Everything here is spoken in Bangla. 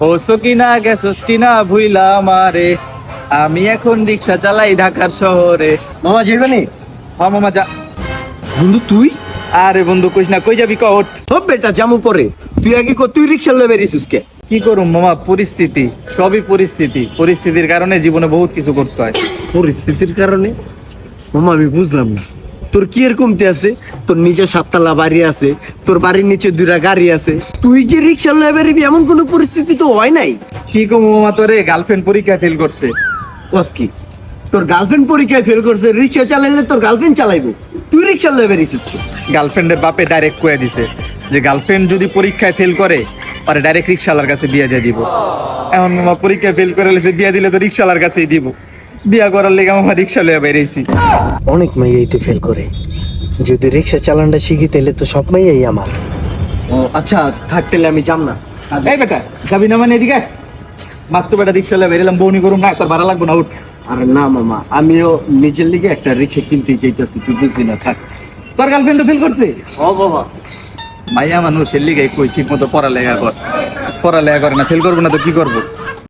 ও সকিনা গেছস কিনা ভুইলা আমারে, আমি এখন রিক্সা চালাই ঢাকার শহরে। মামা যাইবানি? হ্যাঁ মামা যা। বন্ধু তুই? আরে বন্ধু কইস না, কই যাবি ক ওঠ। ও বেটা জামু পরে তুই আগে তুই রিক্সা লয়ে বেরিয়েছিস কে? কি করুম মামা, পরিস্থিতি, সবই পরিস্থিতি, পরিস্থিতির কারণে জীবনে বহুত কিছু করতে হয়। পরিস্থিতির কারণে? মামা আমি বুঝলাম না, তোর কি এর কমতি আছে? তোর নিজের 7 তলা বাড়ি আছে, তোর বাড়ির নিচে 2টা গাড়ি আছে, তুই যে রিক্সা লয়ে বেরিবি এমন কোনো পরিস্থিতি তো হয় নাই। কি কম মামা, তোরে গার্লফ্রেন্ড পরীক্ষা ফেল করছে। কস কি? তোর গার্লফ্রেন্ড পরীক্ষায় ফেল করছে, রিক্সা চালাইলে তোর গার্লফ্রেন্ড চালাইবো, তুই রিক্সা লয়ে বেরিয়েছিস কে? গার্লফ্রেন্ডের বাপে ডাইরেক্ট কয়ে দিছে যে গার্লফ্রেন্ড যদি পরীক্ষায় ফেল করে পরে ডাইরেক্ট রিক্সাওয়ালার কাছে বিয়ে দিয়ে দিব। এখন মামা পরীক্ষায় ফেল করে লেছে, বিয়ে দিলে তো রিক্সাওয়ালার কাছেই দিব। বিয়া করার লেগে মামা রিক্সা লয়ে বেরিয়েছি। অনেক মাইয়াই তো ফেল করে, যদি রিক্সা চালানটা শিখি তাহলে তো সব মাইয়াই আমার। ও আচ্ছা থাকতে আমি যাম না। এই বেটা যাবি না মানে এদিকে মাত্র বেটা রিক্সা লয়ে বেরিলাম, বউনি করুম না, তোর ভাড়া লাগবো না, উঠ। আরে না মামা, আমিও নিজের লিগে একটা রিক্সা কিনতে চাইতেছি, তুই বুঝবি না, থাক। তোর গার্লফ্রেন্ডও ফেল করছে? ও বাবা, মাইয়া মানুষের লিগে কই ঠিক মতো পড়ালেখা কর, পড়ালেখা করে না, ফেল করবো না তো কি করবো।